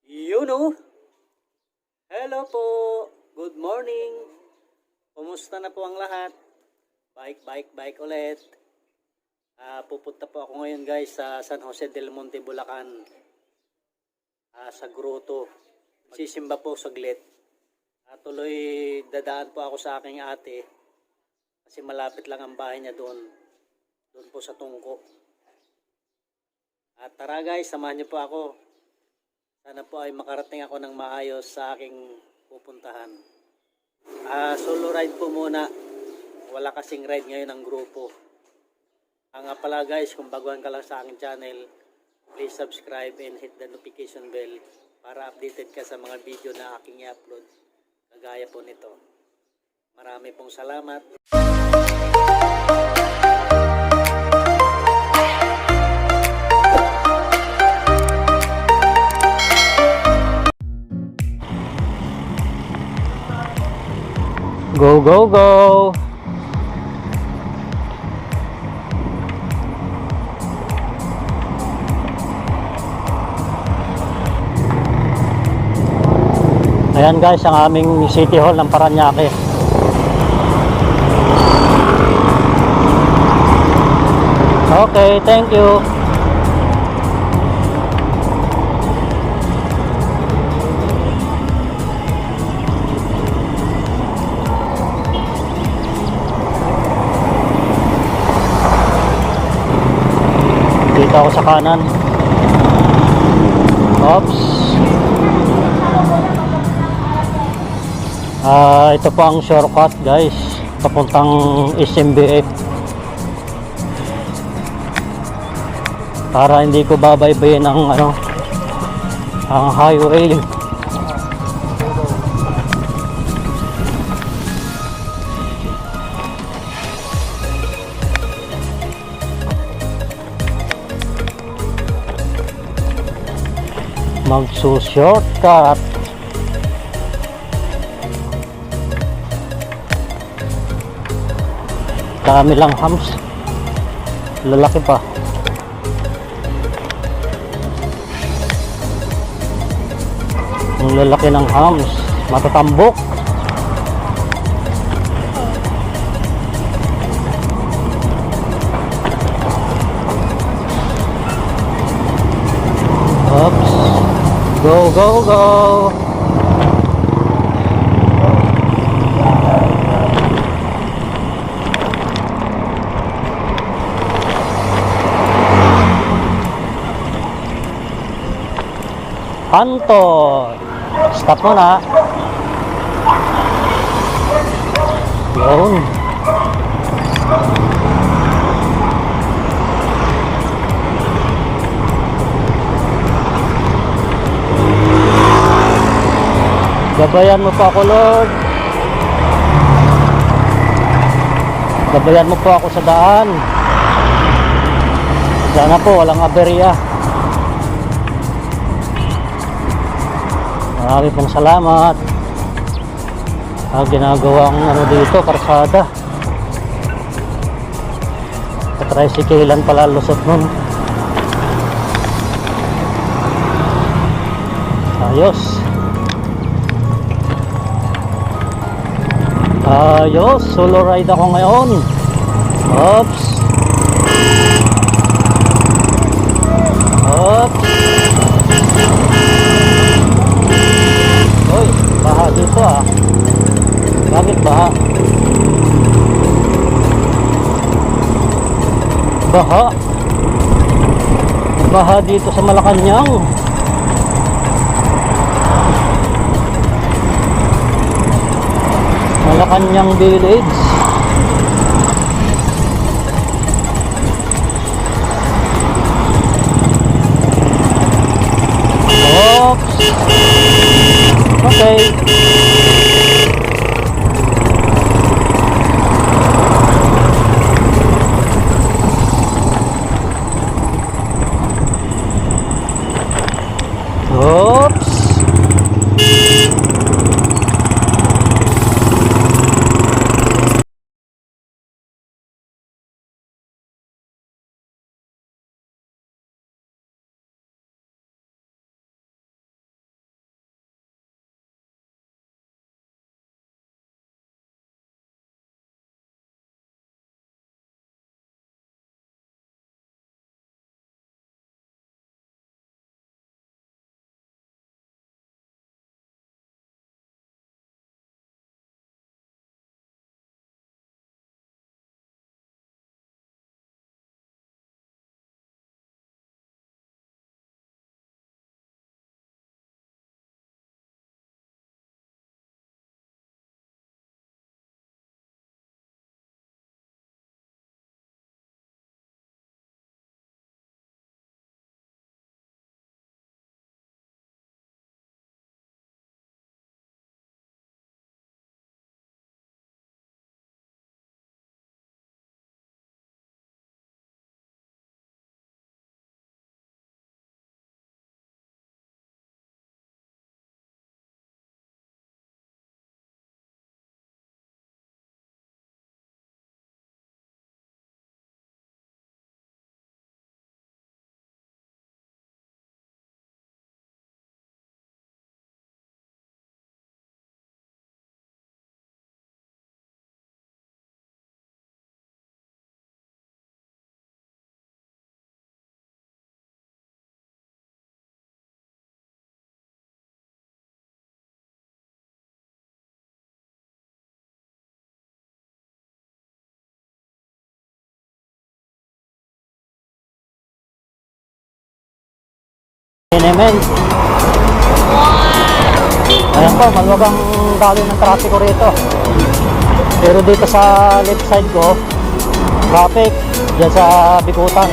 You know, hello po, good morning. Kumusta na po ang lahat? Bike ulit. Pupunta po ako ngayon guys sa San Jose del Monte, Bulacan. Sa Grotto. Sisimba po saglit. Tuloy dadaan po ako sa aking ate. Kasi malapit lang ang bahay niya doon. Doon po sa Tungko. Tara guys, samahan niyo po ako. Sana po ay makarating ako ng maayos sa aking pupuntahan. Solo ride po muna. Wala kasing ride ngayon ng grupo. Nga pala guys, kung baguhan ka lang sa aking channel, please subscribe and hit the notification bell para updated ka sa mga video na aking i-upload. Kagaya po nito. Marami pong salamat. Go, go, go! Ayan guys, ang aming City Hall ng Parañaque. Okay, thank you. Dito ako sa kanan. Oops. Ito po ang shortcut guys, papuntang SMBF. Para hindi ko babaybayin ang ang highway. Magsu-shortcut. Dami lang hams. Lalaki pa. Ang lalaki ng hams. Matatambok. Oops. Go, go, go. Anton, stop muna. Yun. Gabayan mo po ako, Lord. Gabayan mo po ako sa daan. Sana po walang aberya. Marami pong salamat. Ginagawang dito, karsada. Katricyclean pala lusot nun. Ayos. Ayos, solo ride ako ngayon. Oops. Oops. Hoy, baha dito ah. Bakit baha? Baha. Baha dito sa Malacanang. Malacanang Village. Oops. Okay. Element. Ayan po, maluwagang daloy ng trapiko rito. Pero dito sa left side ko, traffic dyan sa Bikutan.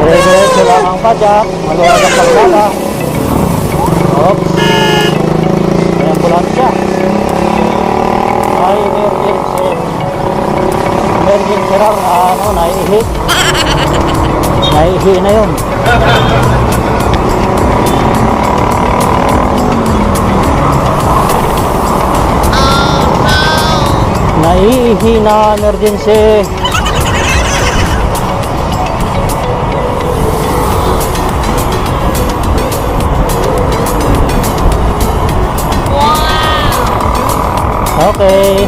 Dire-diretso lang ang padyak, maluwag ang pagsala. Oops. May ambulansya. May emergency. Emergency lang na naihi. Naihi na yun. Naihi na emergency. Okay.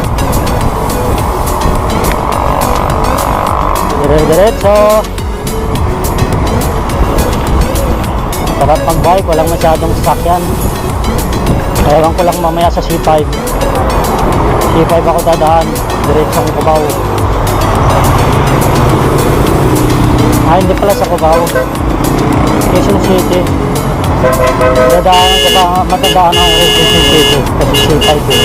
Dire-diretso. Sarap pag-bike, walang masyadong sasakyan. Ewan ko lang mamaya sa C5. C5 ako dadaan, diretsong Cubao. Hindi pala sa Cubao. Quezon City. Dadaan ko ba, matadaan ako Quezon City kasi C5 eh.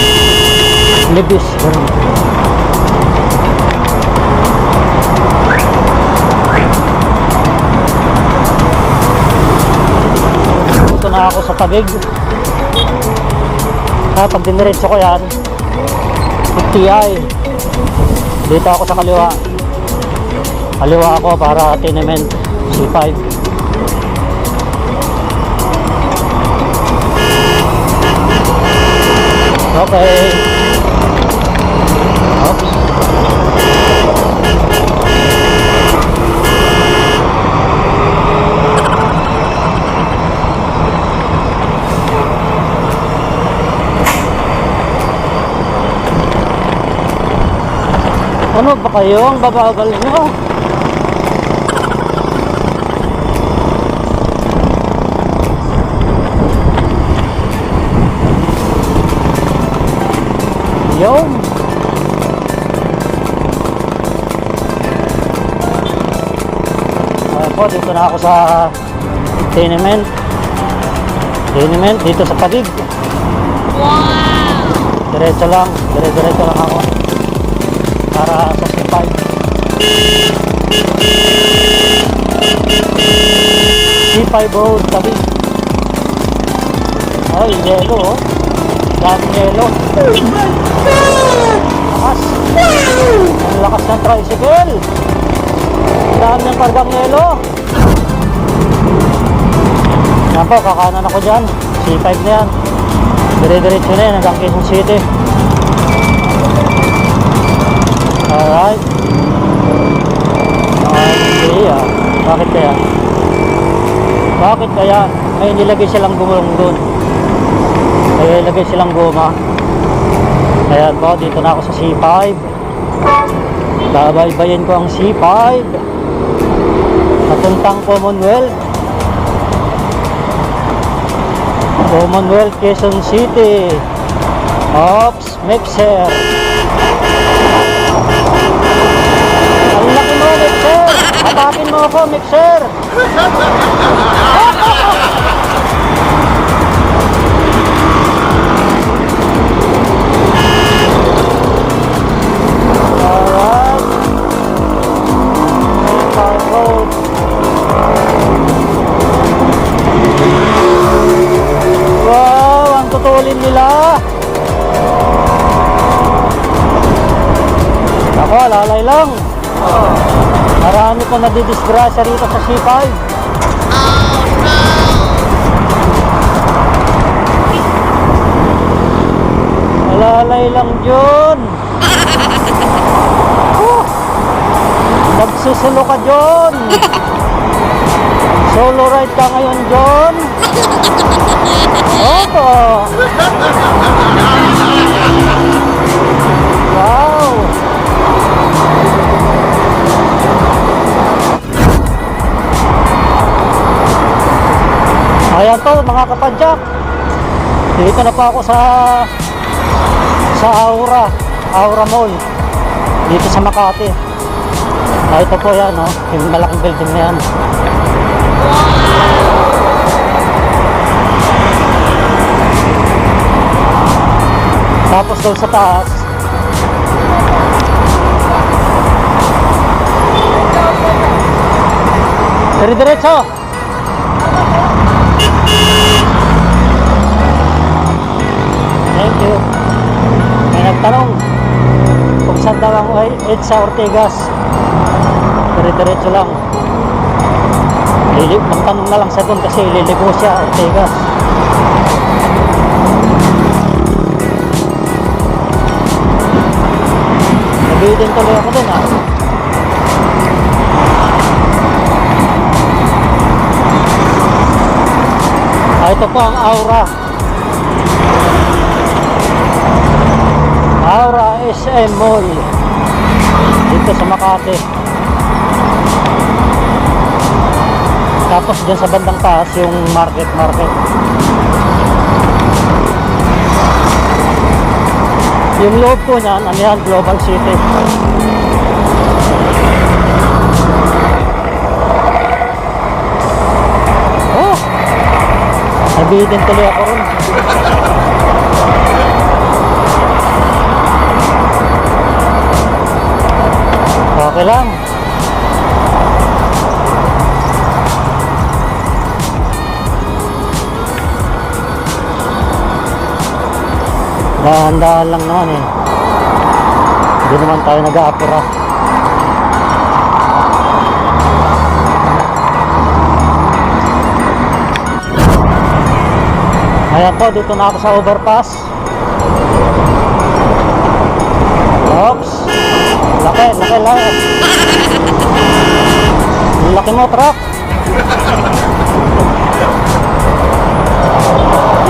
Libis, gano'n. Ito na ako sa Taguig. Pag diniretso ko yan, TI. Dito ako sa kaliwa. Kaliwa ako para tenement C5. Okay. Oops. Ano ba kayo? Ang babagal nyo. Yun. Ayan po, dito na ako sa tenement. Tenement dito sa Taguig. Wow! Diretso lang ako. Para sa C5. C5 road, Taguig. Ay, yelo oh. Daming yelo. Lakas. Ang lakas ng tricycle. Dami ng kargang yelo. Yan po, kakanan ako dyan. C5 na yan. Dire-diretso na yan hanggang Quezon City. Alright. Hindi ah. Bakit kaya? Bakit kaya? May nilagay silang gumulong dun. May nilagay silang goma. Ayan po, dito na ako sa C5. Babaybayin ko ang C5. Patuntang Commonwealth. Commonwealth, Quezon City. Oops, mixer. Ang laki mo, mixer. Atakin mo ako, mixer. Alright. Main road. Wow, ang tutulin nila. Ako, lalay lang. Marami pa nadidisgrasya rito sa C5. Lalay lang John. Nagsusulo ka John. Solo ride ka ngayon John. Opo. Wow. Ayan po mga kapadyak. Dito na po ako sa Aura Mall. Dito sa Makati. Ito po yan, no? Yung malaking building na yan. Tapos doon sa taas, dire-diretso. Thank you. May nagtanong kung saan daw ang sa Ortigas. Dire-diretso lang. Magtanong na lang sa doon kasi ililigo siya Ortigas. Nabitin tuloy ako doon, ha. Ito po ang Aura. Aura SM Mall. Dito sa Makati. Tapos dyan sa bandang taas yung market. Yung loob po niyan, ano yan, Global City. Oh! Nabitin tuloy ako ron. Okay lang. Dahan-dahan lang naman eh. Hindi naman tayo nag-aapura. Ayan po, dito na ako sa overpass. Oops. Laki. Laki mo, truck.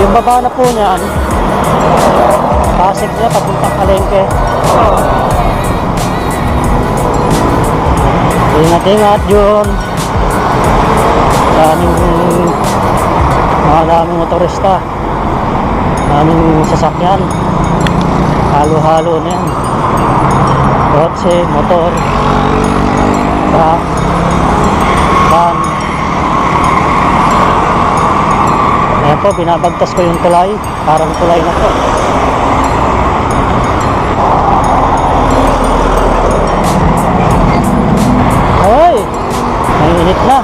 Yung baba na po niyan, Pasig niya papuntang Palengke. Ingat yun. Daming motorista, daming sasakyan, halo-halo na yan. Kotse, motor, truck, van. Ayan po, binabagtas ko yung tulay. Parang tulay na po. Ay! Nainit na.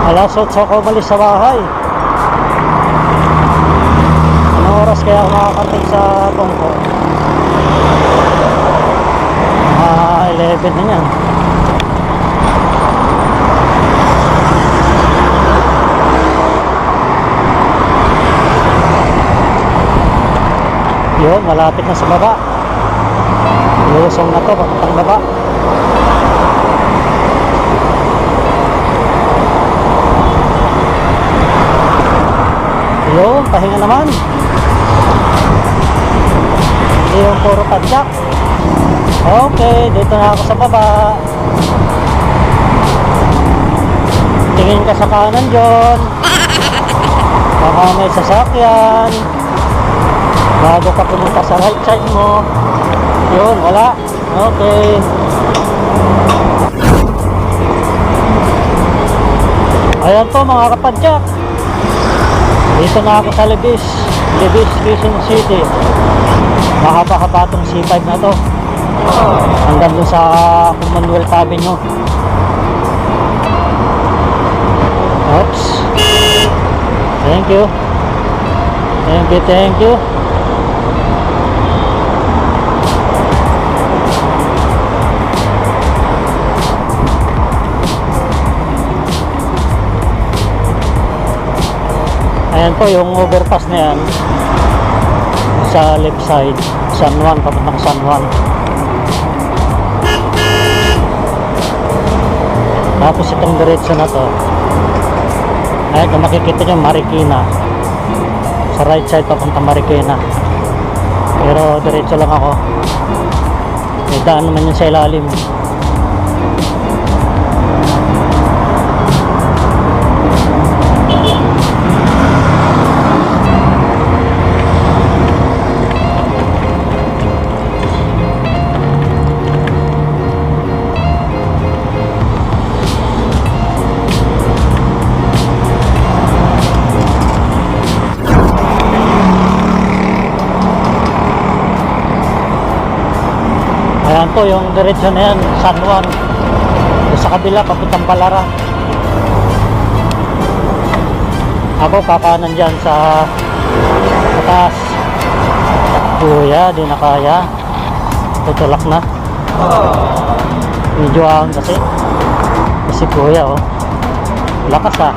Alas 8 ako umalis sa bahay. Anong oras kaya ako makakarating sa Tongko? 11 na yan. Yun, malapit na sa baba. Lusong na to, papuntang baba. Yun, pahinga naman. Hindi yung puro padyak. Okay, dito na ako sa baba. Tingin ka sa kanan dyan. Baka may sasakyan. Bago ka pumunta sa right side mo. Yun, wala. Okay. Ayan po mga kapadyak. Dito na ako sa Libis, Quezon City. Mahaba-haba itong C5 na to. Hanggang doon sa Commonwealth Avenue. Oops. Thank you. Thank you. Ayan po yung overpass na yan sa left side, San Juan, papuntang San Juan. Tapos itong diretso na to, ayan kung makikita nyo Marikina, sa right side papuntang Marikina. Pero diretso lang ako, may daan naman yun sa ilalim. to, yung diretsyo na yan, San Juan. Doon sa kabila, papuntang Balara. Ako kakanan dyan sa taas. Kuya, di na kaya. Tutulak na. Medyo ahon kasi. Kasi kuya, oh. Lakas ah.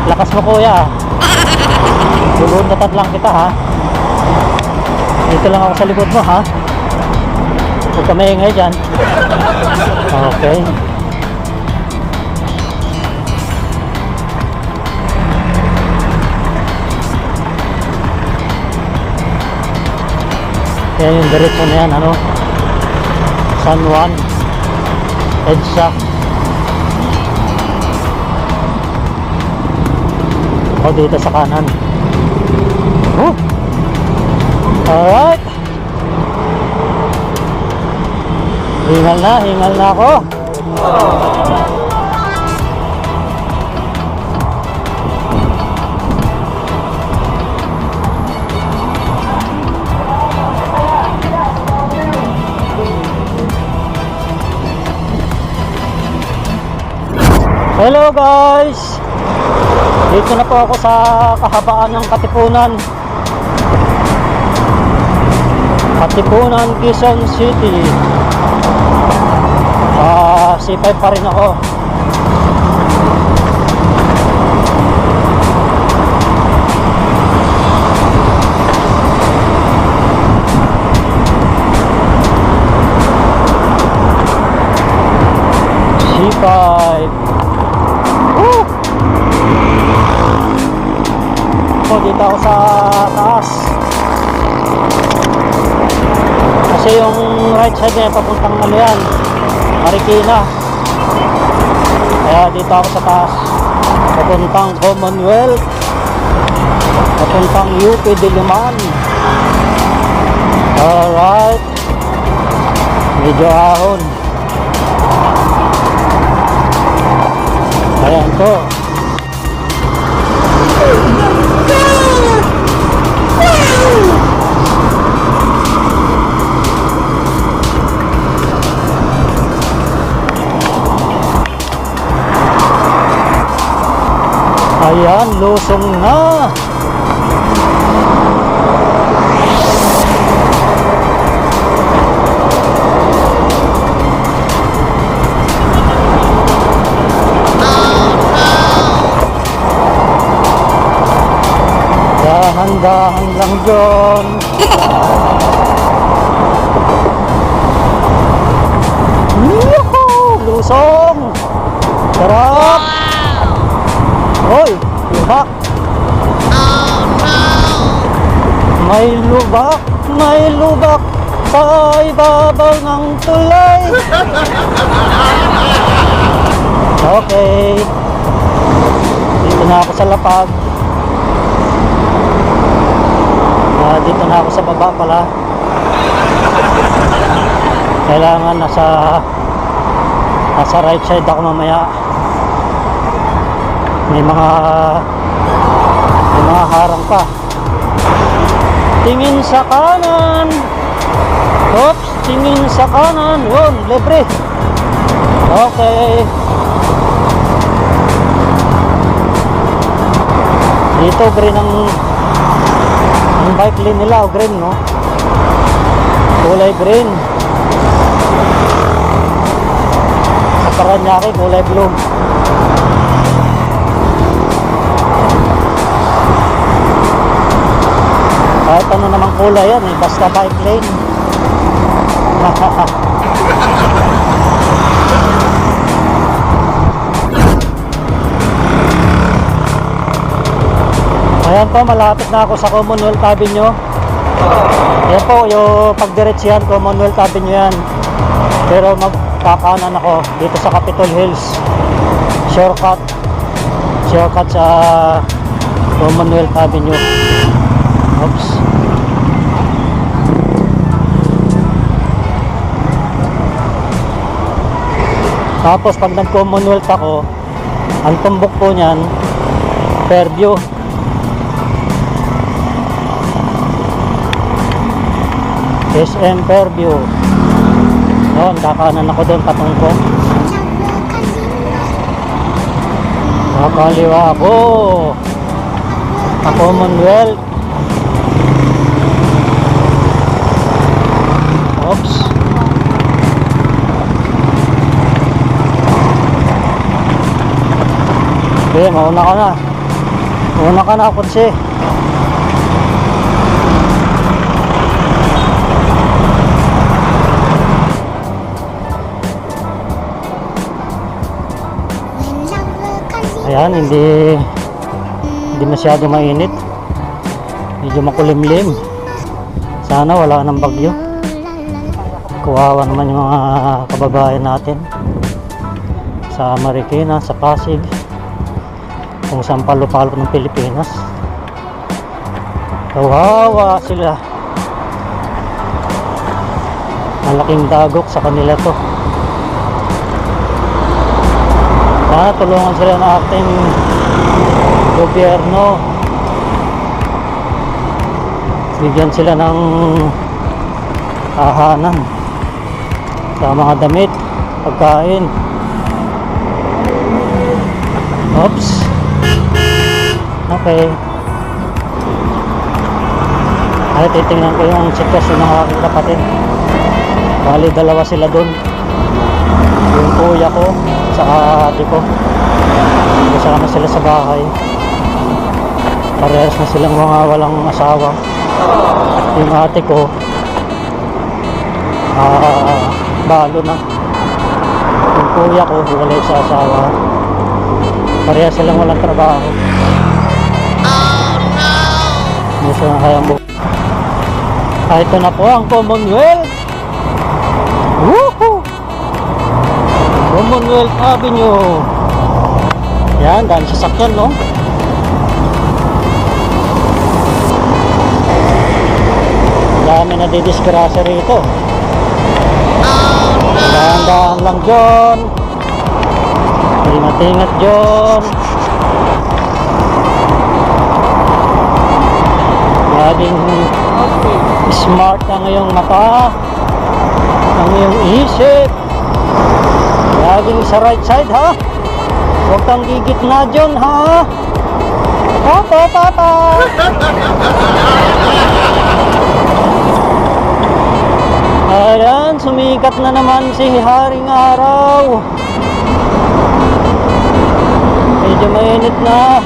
Lakas mo kuya ah. Lulunatan lang kita ha. Dito lang ako sa likod mo ha. Huwag ka maingay dyan. Okay. Kaya yung diretso na yan, ano, San Juan, EDSA. O dito sa kanan. Alright. Hingal na ako. Hello guys! Dito na po ako sa kahabaan ng Katipunan. Katipunan, Quezon City. C5 pa rin ako. C5. Dito ako sa taas kasi yung right side niya papuntang ano yan, Marikina. Kaya dito ako sa taas papuntang Commonwealth, papuntang UP Diliman. Alright, medyo ahon. Ayan to. Ayan, lusong na. Dahan-dahan lang dyan. Yuhuu! Lusong! Sarap! Hoy! Lubak! Oh no! May lubak sa ibabaw ng tulay. Okay. Dito na ako sa lapag. Dito na ako sa baba pala. Kailangan nasa right side ako mamaya. May mga harang pa. Tingin sa kanan. Oops, tingin sa kanan. Yun, libre. Okay. Dito green ang bike lane nila, o green, no? Kulay green. Sa Paranaque, kulay blue. Kahit ano namang kulay yan, eh, basta bike lane. Ayan po, malapit na ako sa Commonwealth Avenue. Ayan po, yung pagdiretsihan, Commonwealth Avenue yan. Pero magkakanan ako dito sa Capitol Hills. Shortcut sa Commonwealth Avenue. Oops. Tapos pag nag-Commonwealth ako, ang tumbok po niyan, Fairview. SM Fairview. Doon, kakanan ako doon, patungko. Kakaliwa ako. Sa Commonwealth. Oops. Okay, mauna ka na. Mauna ka na, kutsi. Ayan, hindi masyado mainit. Medyo makulimlim. Sana wala nang bagyo. Kawawa naman yung mga kababayan natin sa Marikina, sa Pasig, kung saan palo-palo ng Pilipinas. Kawawa sila. Malaking dagok sa kanila to. Sana tulungan sila ng ating gobyerno. Bigyan sila ng tahanan sa mga damit, pagkain. Oops. Okay. Ay, titingnan ko yung sitwasyon ng aking kapatid. Bali, dalawa sila dun. Yung kuya ko saka ate ko. Kasama sila sa bahay. Parehas na silang mga walang asawa. Yung ate ko balo na. Yung kuya ko wala sa asawa. Parehas silang walang trabaho. Muso na kayang buhay. Ito na po ang Commonwealth. Woohoo! Commonwealth Avenue. Yan, dahil sasakyan, no? Dami na didisgrasya rito. Dahan-dahan lang dyan. Tingat-tingat dyan. Laging smart ang iyong mata, ang iyong isip. Laging sa right side, ha? Huwag kang gigit na dyan, ha? Papa! Ayan, sumikat na naman si Haring Araw. Medyo mainit na.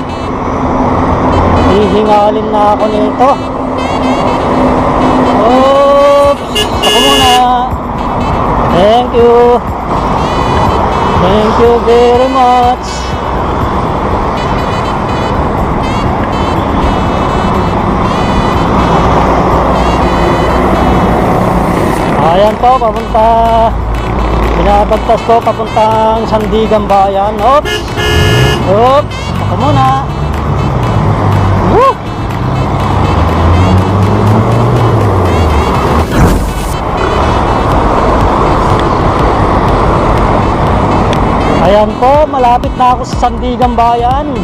Hihingalin na ako nito. Oops! Ako muna. Thank you. Thank you very much. Ayan po, papunta. Binabagtas ko papuntang Sandigan Bayan. Oops! Oops! Ako muna. Woo! Ayan po, malapit na ako sa Sandigan Bayan.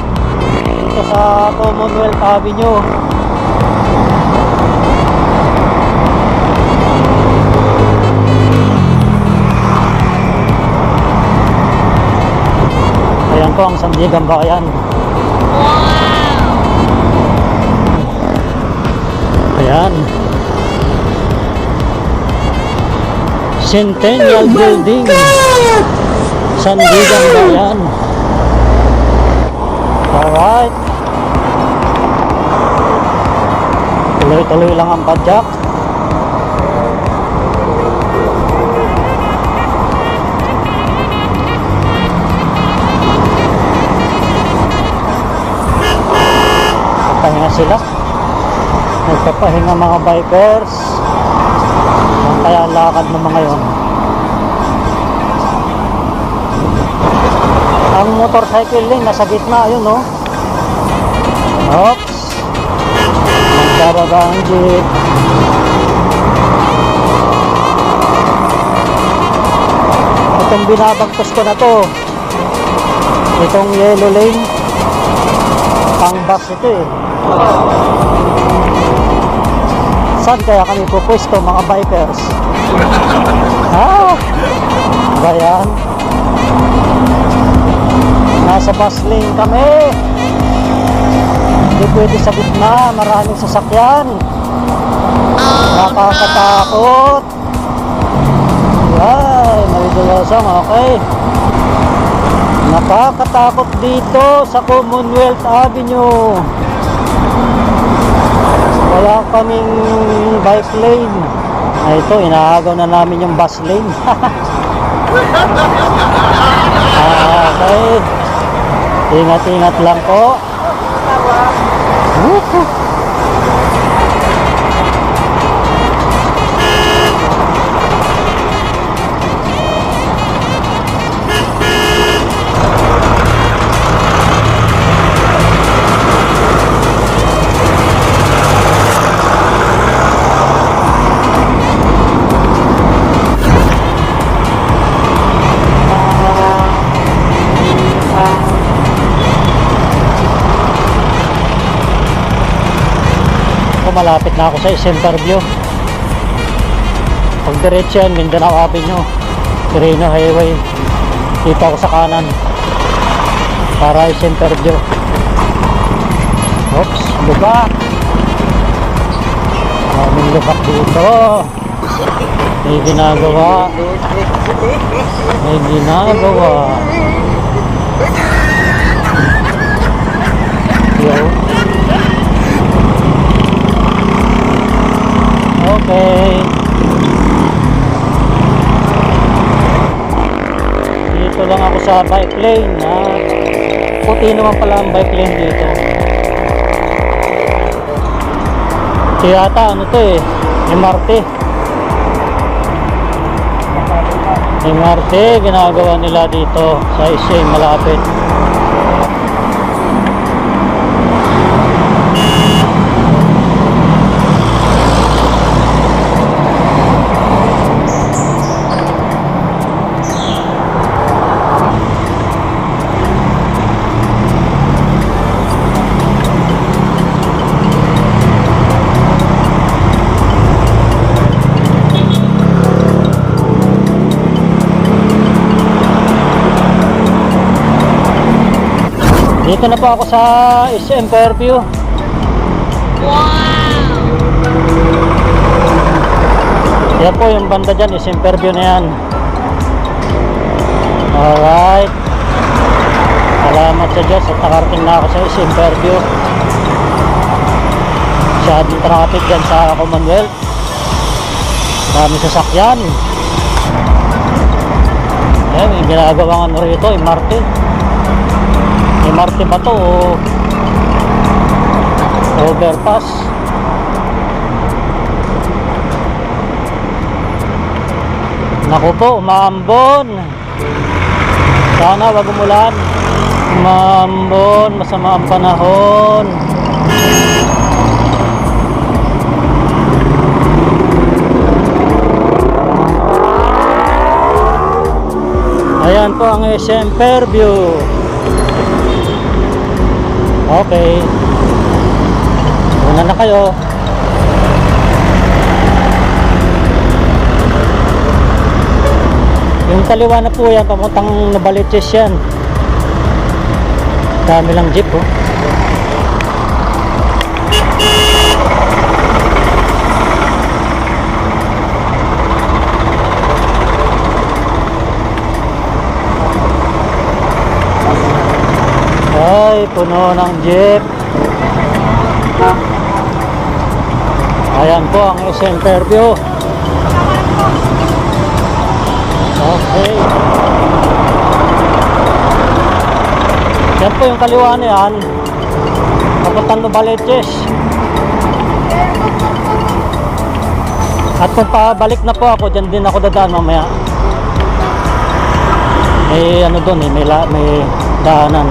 Dito sa Commonwealth Avenue. Ayan po ang Sandigan Bayan. Ayan. Centennial Building. Sandigan Bayan. Alright. Tuloy-tuloy lang ang padyak. Nagpapahinga sila. Nagpapahinga mga bikers. Ang kaya lakad ng mga yon. Ang motorcycle lane nasa gitna, yun, no? Oops! Magbababa ang jeep. Itong binabagtos ko na to, itong yellow lane, pang bus ito, eh. Saan kaya kami pupwesto mga bikers? Ah, ba yan? Nasa bus lane kami. Hindi pwede sa gitna, maraming sasakyan. Nakakatakot. Ay, nalidulosang, okay. Nakakatakot dito sa Commonwealth Avenue. Wala kaming bike lane. Ay, ito, inaagaw na namin yung bus lane. Okay. Ingat-ingat lang po. Woohoo! Malapit na ako sa Centerview. Pag diretso yan, Mindanao Avenue, Quirino Highway. Dito ako sa kanan para Centerview. Oops, lubak. Maraming lubak dito. May ginagawa. May ginagawa. Yo. Okay. Dito lang ako sa bike lane. Puti naman pala ang bike lane dito. Ito yata ano to eh, MRT. MRT ginagawa nila dito sa isa malapit. Dito na po ako sa SM Fairview. Wow! Yan po yung banda dyan, SM Fairview na yan. Alright. Salamat sa Diyos at nakarating na ako sa SM Fairview. Masyadong traffic dyan sa Commonwealth. Dami sasakyan. Eh, may ginagawang ano rito, MRT. MRT ba to o overpass? Naku po, umaambon. Sana wag umulan. Umaambon, masama ang panahon. Ayan po ang SM Fairview. Okay. Una na kayo. Yung kaliwa na po yan, papuntang Navaliches yan. Dami lang jeep oh. Ay, puno ng jeep. Ayan po ang SM Fairview. Okay. Yan po yung kaliwa na yan. Papuntang Navaliches. At kung pabalik na po ako, dyan din ako dadaan mamaya. May ano doon eh, may daanan.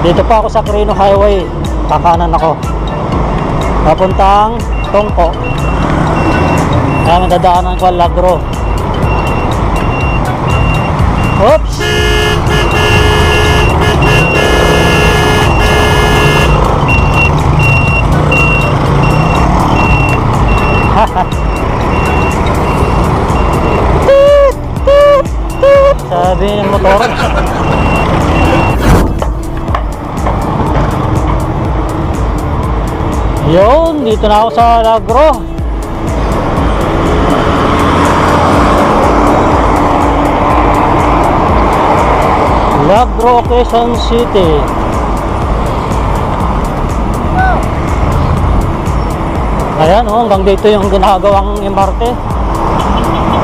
Dito pa ako sa Quirino Highway, kakanan ako papuntang Tongko. Kaya madadaanan ko ang Lagro. Oops! sabi ng motor. Yun, dito na ako sa Lagro. Lagro, Quezon City. Ayan, oh, hanggang dito yung ginagawang MRT.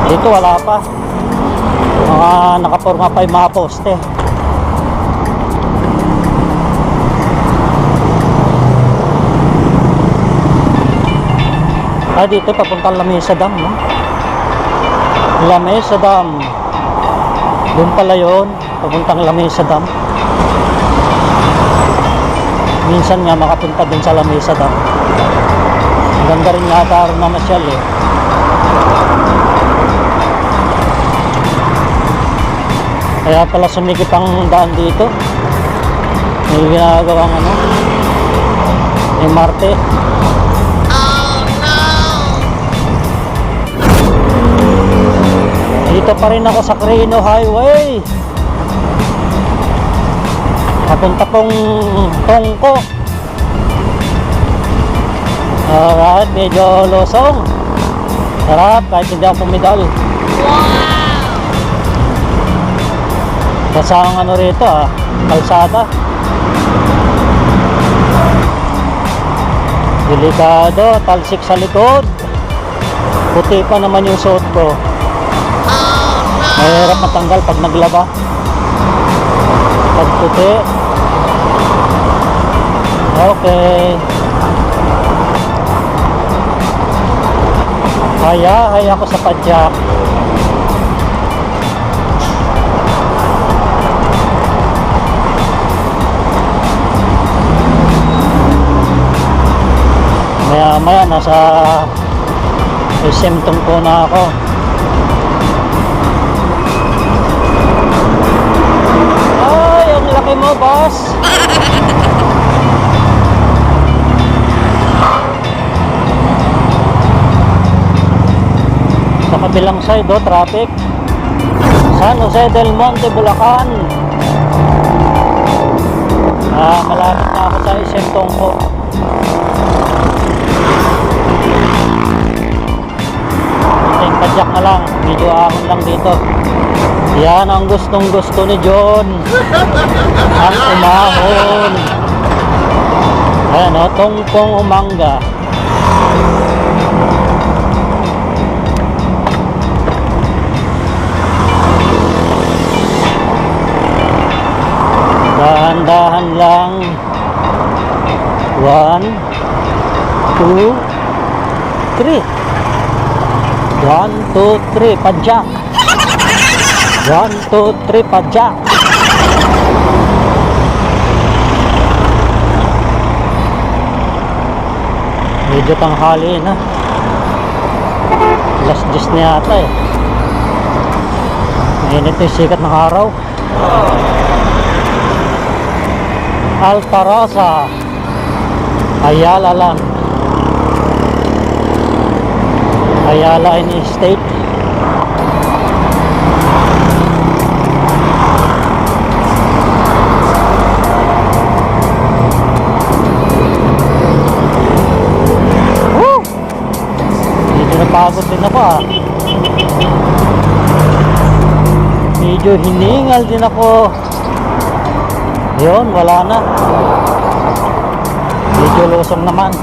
Dito wala pa. Mga nakaporma pa yung mga poste. Dito papuntang Lamesa Dam, no? Lamesa Dam. Doon pala yun, papuntang Lamesa Dam. Minsan nga makapunta din sa Lamesa Dam. Ganda rin yata rin na masyal eh. Kaya pala sumikip ang daan dito. May ginagawang ano, MRT. Dito pa rin ako sa Crino Highway. Papunta pong Tongko. Alright, medyo losong. Sarap, kahit hindi ako pumidal. Basta ang ano rito kalsada. Delikado, talsik sa likod. Puti pa naman yung suot ko. Mahirap matanggal pag naglaba. Pag puti. Okay. Haya ako sa padyak. Maya nasa SM Tungko na ako. Ay, ang laki mo, boss. Sa kabilang side, traffic. San Jose del Monte, Bulacan. Malapit na ako sa SM Tungko. Padyak na lang, medyo ahon lang dito. Yan ang gustong gusto ni John. Ang umahon. Ayan o, tungkong umangga. Dahan-dahan lang. 1, 2, 3. 1, 2, 3, padyak. 1, 2, 3, padyak. Medyo tanghali na. Alas 10 na yata eh. Mainit yung sikat ng araw. Altarosa, Ayala lang. Ayala Estate. Woo! Medyo napagod din ako Medyo hiningal din ako. Yun, wala na. Medyo lusong naman.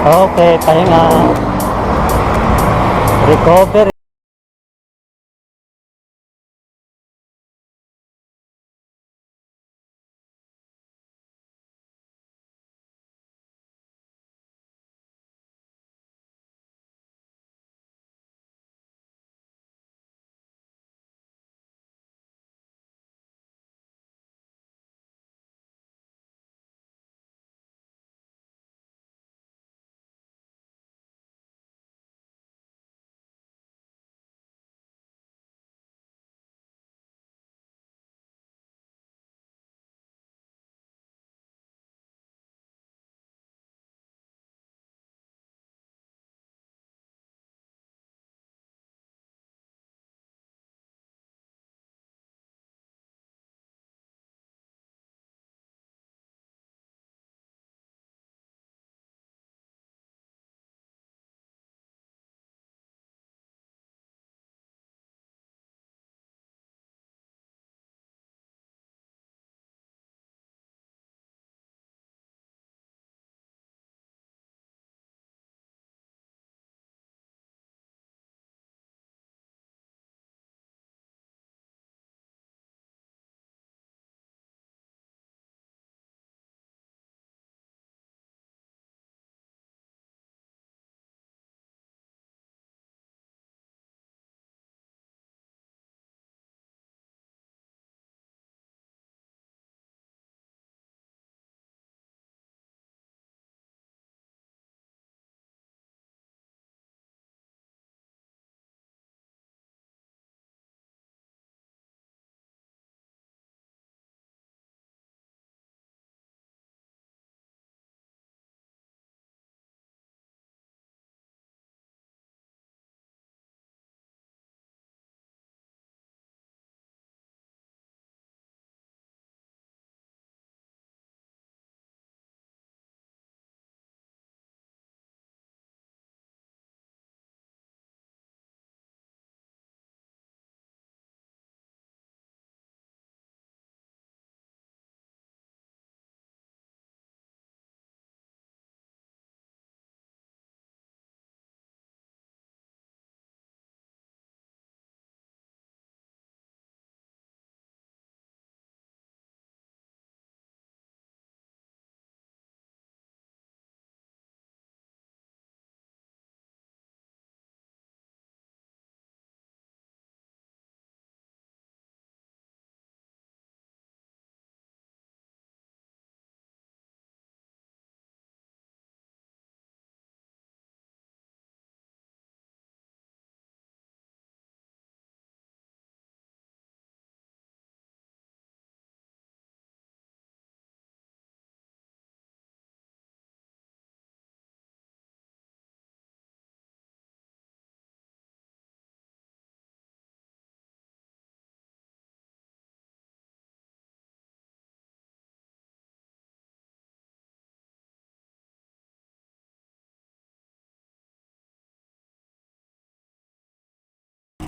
Okay, pahinga. Recover.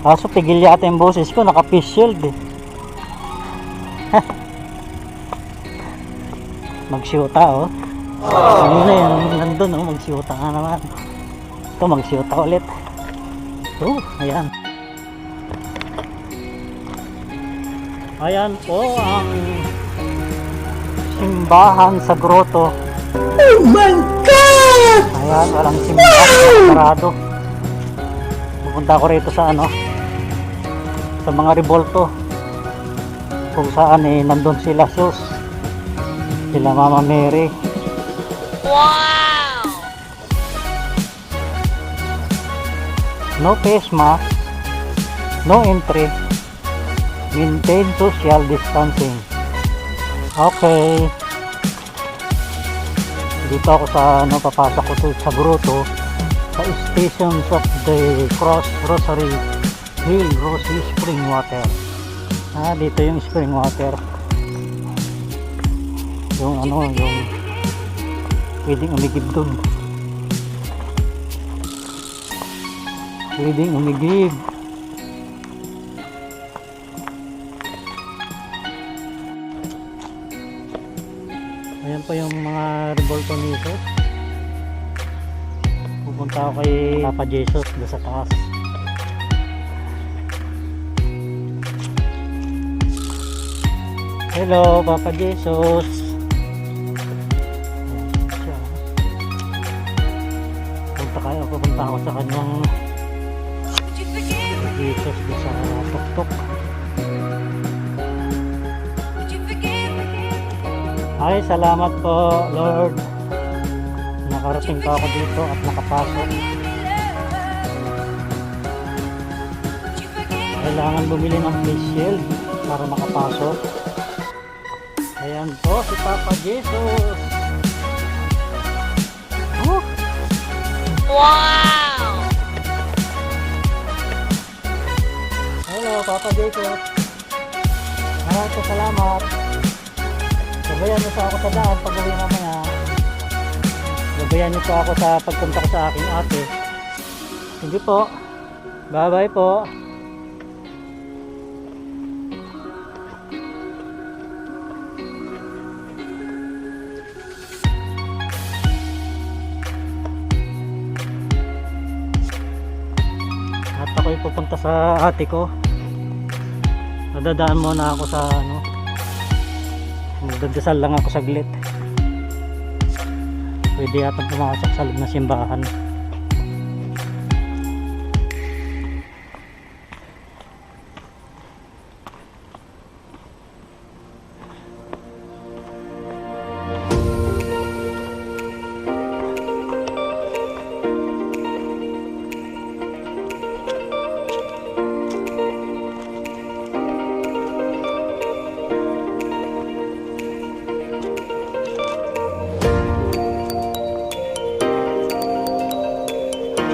Kaso pigil yata yung boses ko, naka-face shield eh. Magsyuta oh. Kanina yung nandun oh, magsyuta nga naman. Ito magsyuta ulit. Ayan. Ayan po ang simbahan sa grotto. Oh my God! Ayan, walang simbahan, sarado. Pupunta ko rito sa ano, sa mga rebolto, kung saan eh nandun sila Sus, sila Mama Mary. Wow! No face mask, no entry, maintain social distancing. Okay, dito ako sa ano, papasok ko to sa grotto, sa Stations of the Cross Rosary Hill Rosy Spring Water. Dito yung spring water, yung ano, yung pwedeng umigib dun, pwedeng umigib. Ayan pa yung mga revolto nito. Pupunta ako kay Papa Jesus doon sa taas. Hello Papa Jesus. Ayan siya. Pupunta ako sa kanyang Jesus doon sa tuktok. Ay, salamat po Lord, nakarating pa ako dito at nakapasok. Kailangan bumili ng face shield para makapasok. Ayan po si Papa Jesus. Wow! Hello Papa Jesus, maraming salamat. Gabayan niyo pa ako sa daan pag uwi mamaya. Gabayan niyo pa ako sa pagpunta ko sa aking ate. Sige po. Bye bye po. At ako'y pupunta sa ate ko. Nadadaan muna ako sa ano, magdadasal lang ako saglit. Pwede yatang pumasok sa loob ng simbahan.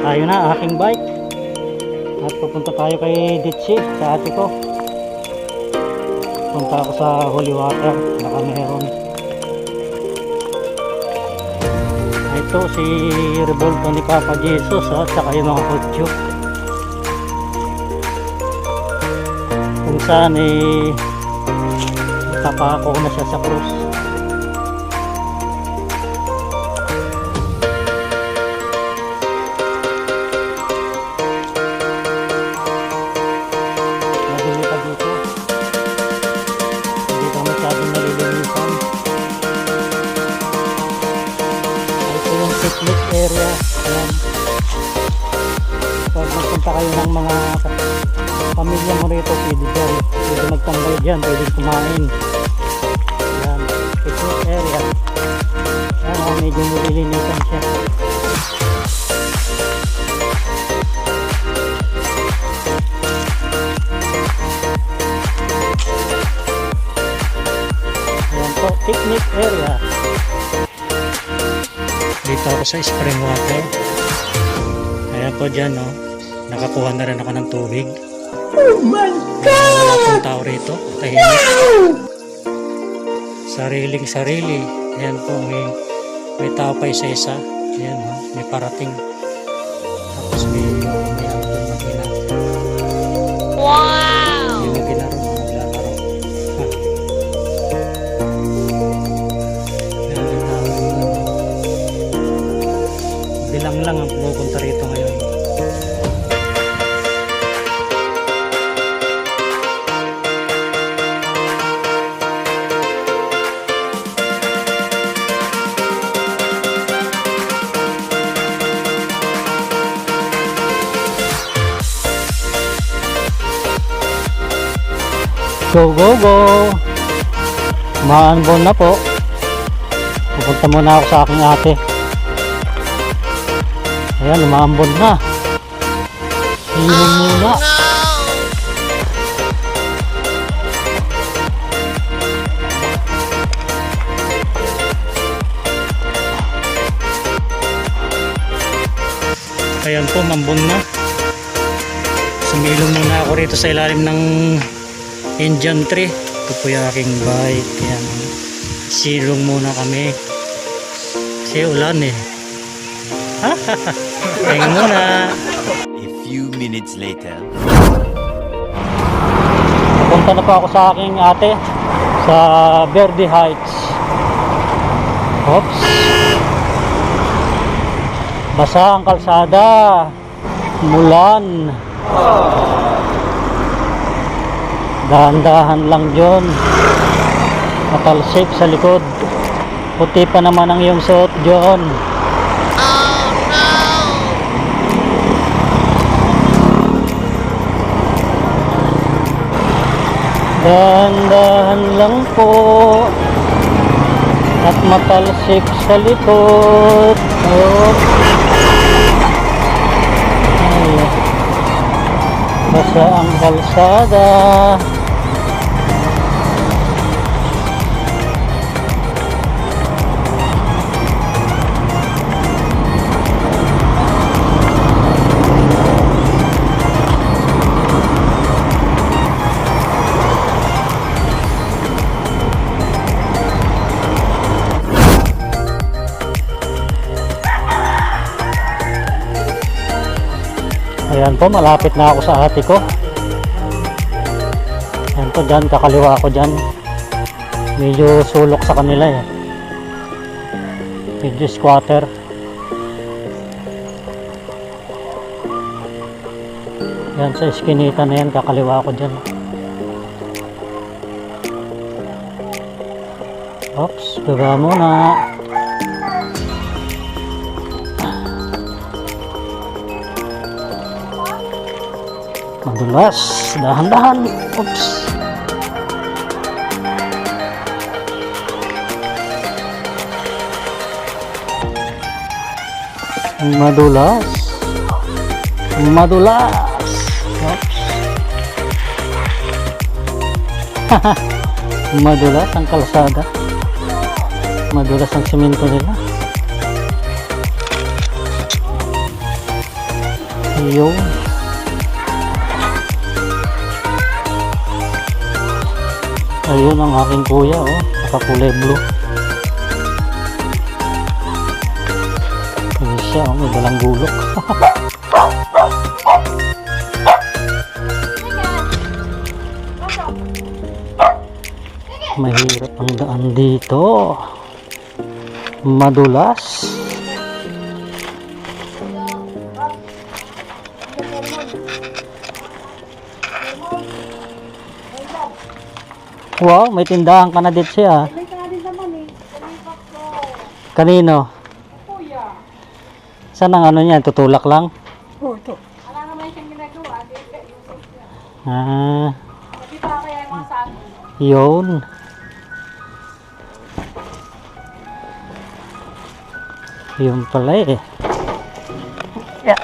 Tayo na aking bike at pupunta tayo kay Ditsi, sa ate ko. Punta ako sa Holy Water, baka meron. Ito si revolto ni Papa Jesus at saka yung mga kutyo, kung saan eh tapako na siya sa krus. Picnic area. Ayan. Pag magpunta kayo ng mga pamilya mo rito, pwede magtambay dyan, pwede kumain. Ayan, picnic area. Ayan, medyo nililinisan siya. Ayan po, picnic area. Dito ako sa spring water. Ayan po dyan, no? Nakakuha na rin ako ng tubig. Oh my God! Wala pong tao rito. Tahimik. Sariling sarili. Ayan po, may tao pa isa-isa. Ayan, no? May parating. Tapos may makina. Go, go, go! Maanbon na po. Pupunta muna ako sa aking ate. Ayan, umaambon na. Ilong muna. Ayan po, mambon na. Sumilong muna ako rito sa ilalim ng Indian tree. Ito po yung aking bike. Ayan. Silong muna kami. Kasi ulan eh. Tingnan muna. A few minutes later. Punta na po ako sa aking ate sa Verde Heights. Oops. Basa ang kalsada. Mulan. Dahan-dahan lang dyan. Matalsik sa likod. Puti pa naman ang iyong suot dyan. Dahan-dahan lang po at matalsik sa likod. Oh. Ay. Basa ang kalsada. Ayan po, malapit na ako sa ate ko. Ayan po, dyan, kakaliwa ako dyan. Medyo sulok sa kanila eh. Medyo squatter. Ayan, sa iskinita na yan, kakaliwa ako dyan. Oops, baba muna. Madulas, dahan-dahan. Oops. Madulas. Madulas. Oops. Madulas ang kalsada. Madulas ang semento nila. Ayun. Ayun ang aking kuya, oh, nakakulay blue. Ayun siya, oh, may dalang gulok. Mahirap ang daan dito. Madulas. Wow, may tindahan ka na dito siya. May ka din naman eh. Kanino? Kuya. Saan ang ano niyan? Tutulak lang? Oh, ito. Wala naman siyang ginagawa. Yung Ah, Hindi pa kaya yung mga sabi. yun. Yun pala eh. Yeah.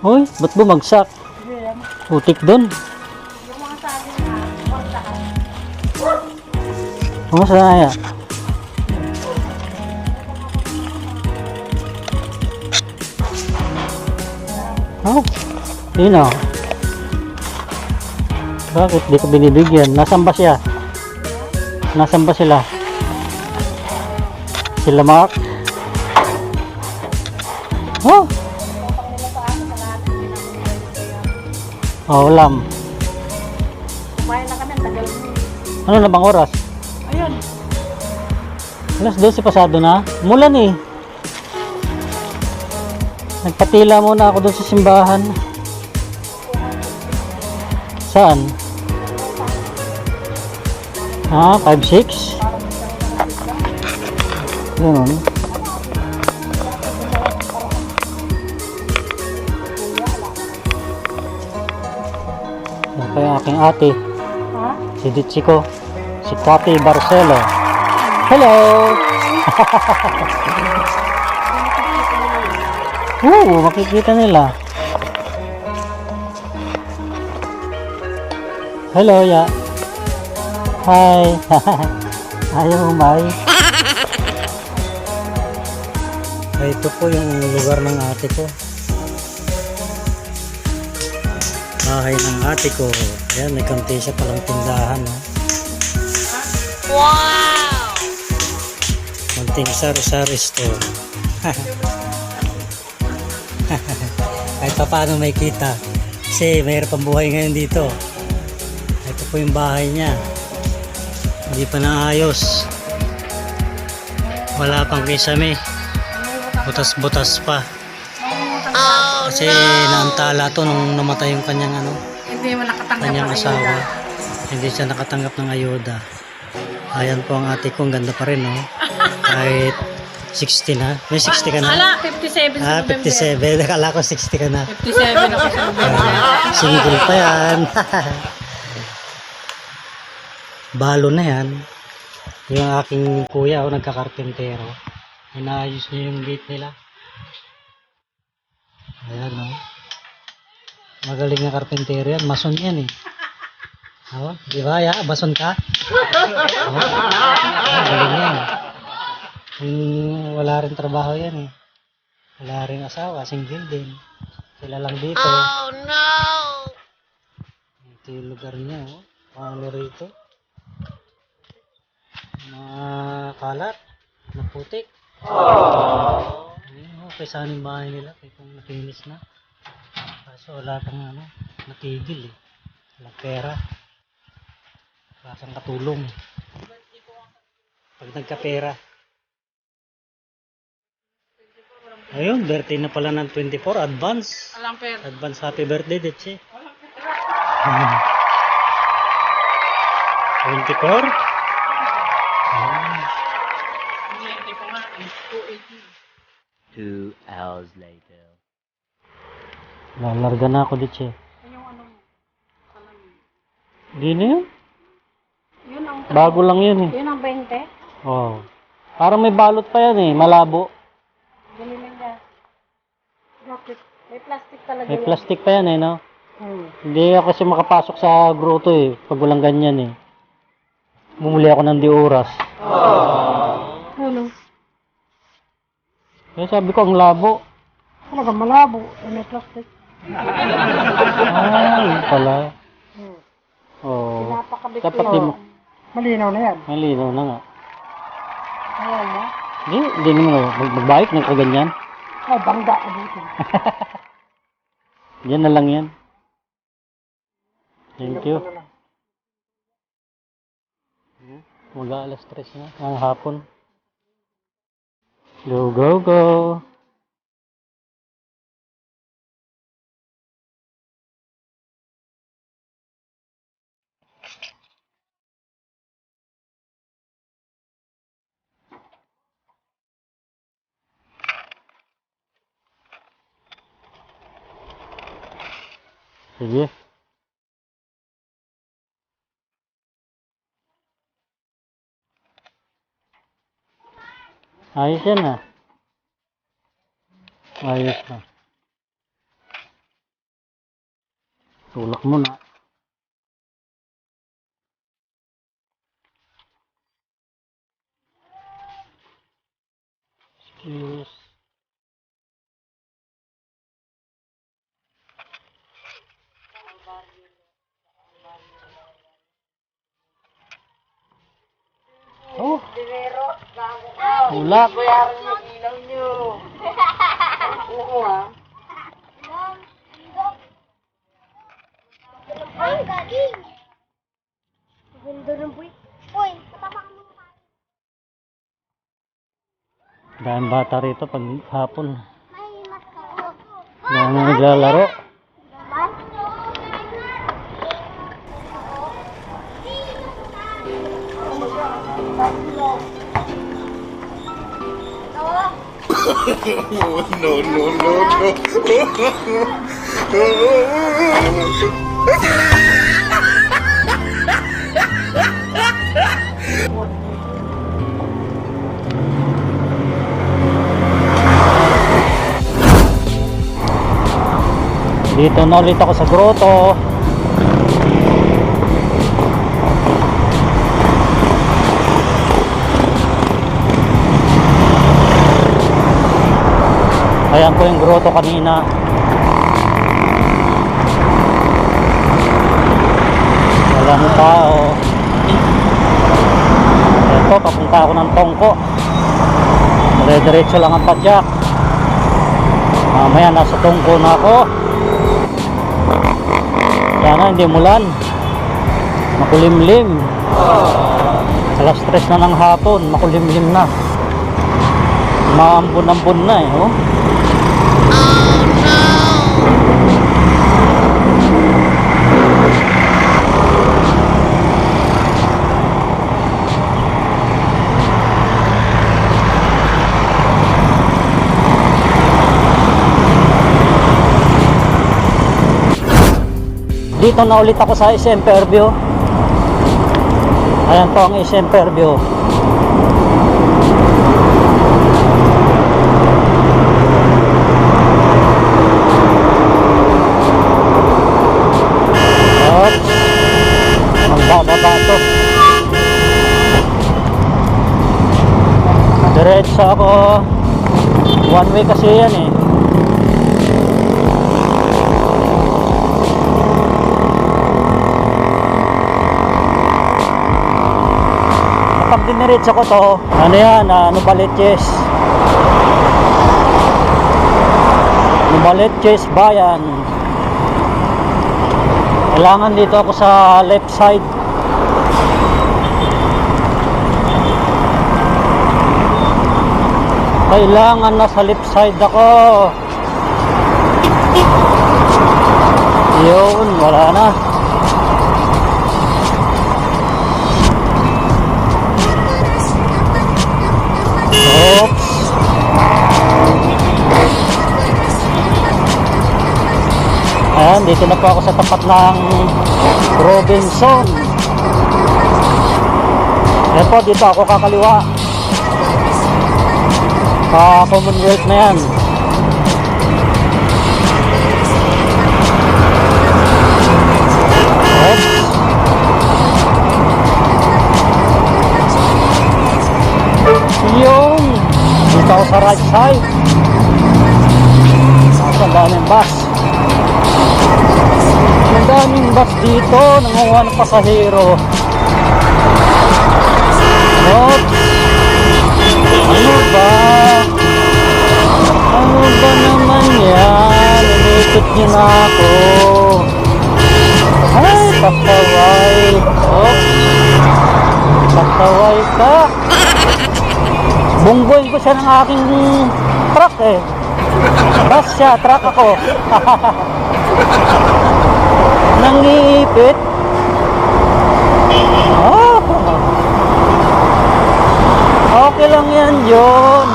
Uy, ba't bumagsak? Putik dun. Yung mga sabi na, wardahan. Kumusta na kaya? Oh, yun o. Bakit di ko binibigyan? Nasaan ba siya? Nasaan ba sila? Sila Mark? Oh! Oh, ulam. Kumain na kami, ang tagal mo. Ano na bang oras? Ayun. Alas 12 pasado na. Mulan eh. Nagpatila muna ako doon sa simbahan. Saan? Ah, 5-6? Ganun. pa yung aking ate. Ha? Si Ditchiko. Si Papi Barcelo. Hello! Makikita nila. Hello, ya. Hi. Ayaw umay. Ito po yung lugar ng ate ko. Bahay ng ate ko. Ayan, may kanti siya palang tindahan. Wow! Munting sari-sari store. Kahit pa paano may kita. Kasi mayroon pang buhay ngayon dito. Ito po yung bahay niya. Hindi pa naayos. Wala pang kisame. Butas-butas pa. Kasi naantala to nung namatay yung kanyang Hindi mo nakatanggap kanyang ng asawa. ayuda. Hindi siya nakatanggap ng ayuda. Ayan po ang ate ko. Ang ganda pa rin, no? Kahit 60 na. May 60 ka na? Ala, 57 sa November. 57. Nakala ko 60 ka na. 57 ako sa November. Single pa yan. Balo na yan. Yung aking kuya, nagkakarpentero. Inaayos niya yung gate nila. Ayan, no? Magaling na karpentero yan. Mason yan, eh. Oh, di ba? Ya, mason ka? Oh, magaling yan. Wala rin trabaho yan, eh. Wala rin asawa. Single din. Sila lang dito. Oh no! Ito yung lugar niya, oh. Ano rito? Mga kalat, na putik. Ayun, okay sana yung bahay nila, kaya kung nakinis na. Kaso wala pang natigil, eh. Walang pera. Wala kang katulong. Pag nagkapera. Ayun, birthday na pala ng 24, advance. Alang pera. Advance happy birthday, Detche. 24? 2 hours later. Lalarga na ako, Detche. Yung ano mo? Di na yun. Yun ang Bago lang yun, eh. Yun ang 20. Oh. Parang may balot pa yan, eh. Malabo. Binili niya. Bakit? May plastic talaga May yan. plastic pa yan, eh, no? Hmm. Hindi ako kasi makapasok sa grotto, eh. Pag walang ganyan, eh. Bumuli ako ng di oras. Ano? Kaya sabi ko, ang labo. Talaga malabo. May plastic. Ah, yun pala. Oh. Pinapakabit Dapat ko. di mo. Malinaw na yan. Malinaw na nga. Ayan mo. Hindi naman magbike ng kaganyan. Ay, bangga ka dito. Yan na lang yan. Thank you. Mag-aalas 3 na. Ang hapon. Go, go, go. Sige. Ayos yan, ah. Ayos na. Tulak mo na. Excuse. Oh, tulak. Ay, galing! Ganda ng buhay. Uy, katama ka muna. Dahil bata rito pag hapon. May mas ka. Dahil naglalaro. Naman? No, no, no, no. Dito na ulit ako sa grotto. Ayan po yung grotto kanina. Walang tao. Ito, papunta ako ng Tongko. Dire-diretso lang ang padyak. Mamaya nasa Tongko na ako. Sana hindi mulan. Makulimlim. Alas 3 na ng hapon, makulimlim na. Maambon-ambon na eh, oh. Dito na ulit ako sa SM Fairview. Ayan po ang SM Fairview. Oops. Ang bababa to. Diretso ako. One way kasi yan eh. Pag diniretso ko to, ano yan, Novaliches. Novaliches Bayan. Kailangan dito ako sa left side. Kailangan nasa left side ako. Yun, wala na. Oops. Ayan, dito na po ako sa tapat ng Robinson. Ayan po, dito ako kakaliwa. Commonwealth na yan. Oops. Yung dito ako sa right side. Ang daming bus. Ang daming bus dito. Nangunguha ng pasahero. Oops. Ano ba? Ano ba naman yan? Inikot niyo na ako. Ay, pasaway. Oops. Pasaway ka. Bunggoyin ko siya ng aking truck eh. Bus siya, truck ako. Nangiipit. Ah. Okay lang yan, John.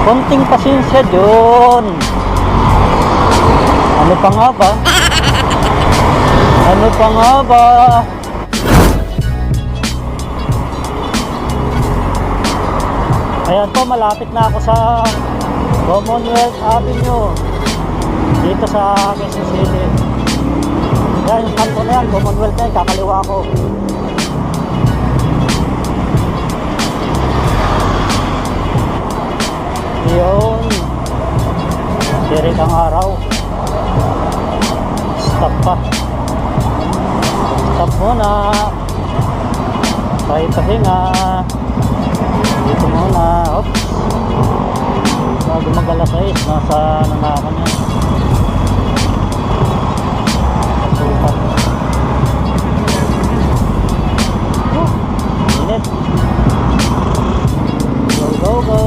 Konting pasensya, John. Ano pa nga ba? Ano pa nga ba? Ayan po, malapit na ako sa Commonwealth Avenue dito sa Quezon City. Ayan, yung kanto na yan, Commonwealth na yan, kakaliwa ako. Yun, dirik ang araw. Stop pa. Stop muna. Tayo pahinga. Dito muna. Oops. Bago mag-alas 6, nasa nanakaw niya. Nasukat. Init. Go, go, go.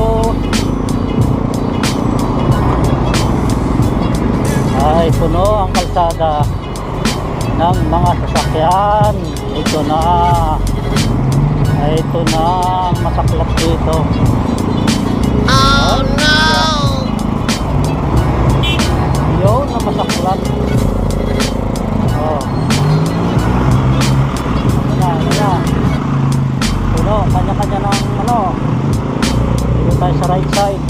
Ay, puno ang kalsada ng mga sasakyan. Ito na. Ito na ang masaklap dito. Oh no! Yun ang masaklap. Oh. Ano na. Puno, kanya-kanya ng ano. Dito tayo sa right side.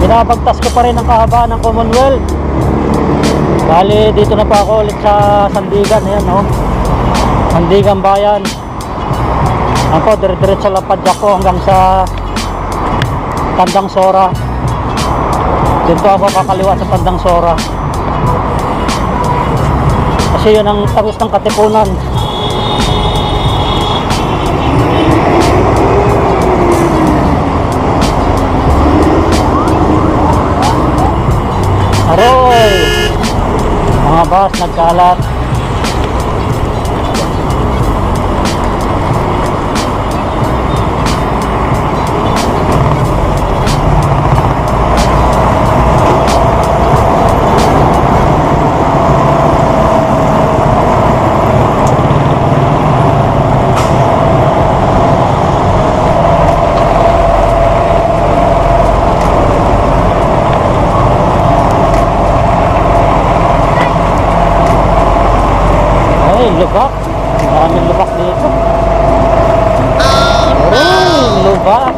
Binabagtas ko pa rin ang kahabaan ng Commonwealth. Bali, dito na pa ako ulit sa Sandigan. Ayan, no? Sandigan Bayan. Ako, dire-diretso lapad ako hanggang sa Tandang Sora. Dito ako kakaliwa sa Tandang Sora. Kasi yun ang tagos ng Katipunan. Aroy! Mga bus nagkalat. Lubak. Maraming lubak dito. Uy, lubak.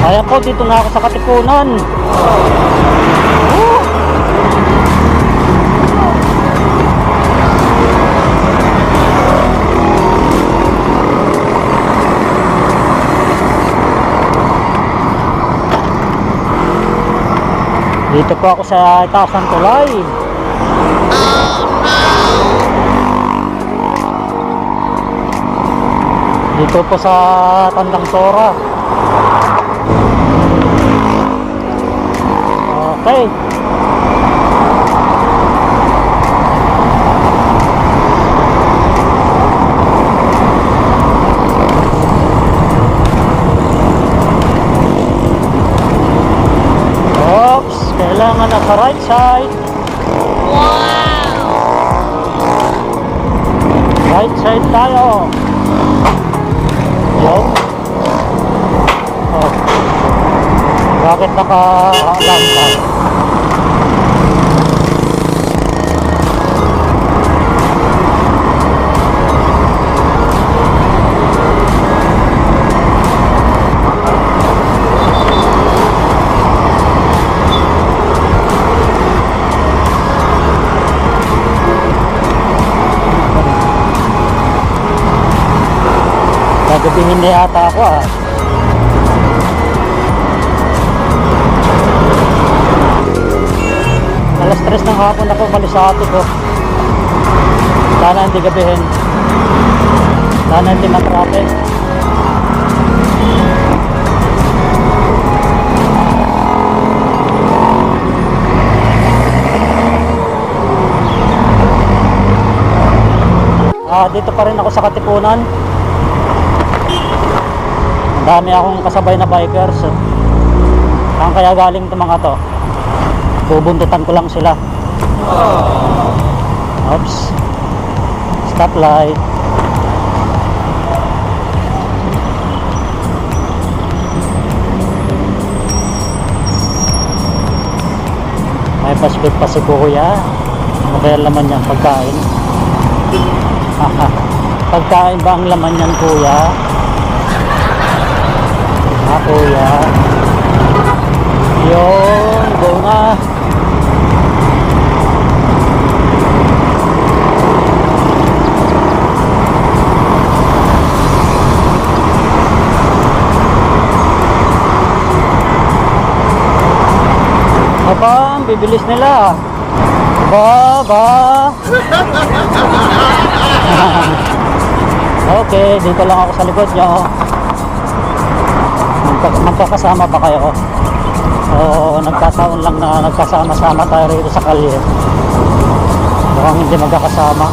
Ayan po, dito na ako sa Katipunan. Dito po ako sa itaas ng tulay. Dito po sa Tandang Sora. Okay. Kailangan na sa right side. Wow! Right side tayo. Yun. Oh. Bakit naka-alam ka? Gagabihin na yata ako ah. Alas 3 ng hapon ako umalis sa ato ko. Sana hindi gabihin. Sana hindi matraffic. Dito pa rin ako sa Katipunan. Dami akong kasabay na bikers. Saan kaya galing itong mga to? Bubuntutan ko lang sila. Oops. Stoplight. May pa-speed pa si kuya. Ano kaya laman yan? Pagkain. Pagkain ba ang laman yan, kuya? Kuya. Yun, go na. Aba, ang bibilis nila. Ba. Okay, dito lang ako sa likod nyo. Magkakasama ba kayo? O nagkataon lang na nagkasama-sama tayo rito sa kalye? Mukhang hindi magkakasama.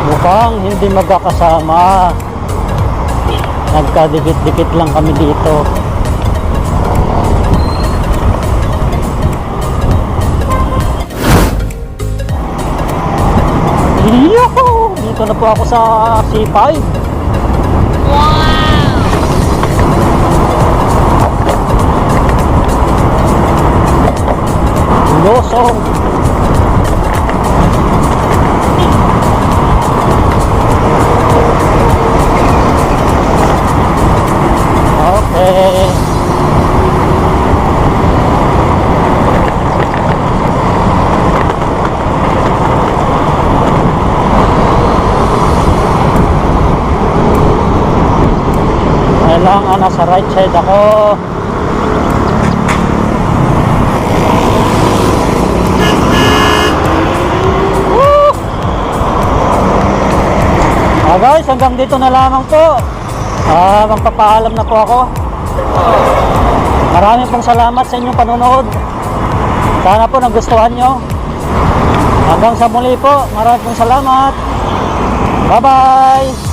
Mukhang hindi magkakasama. Nagkadikit-dikit lang kami dito. Yuhu! Dito na po ako sa C5. Wow! Losong. Okay. Kailangan nasa right side ako. Woo! Guys, hanggang dito na lamang po. Magpapaalam na po ako. Maraming pong salamat sa inyong panonood. Sana po nagustuhan nyo. Hanggang sa muli po. Maraming pong salamat. Bye bye.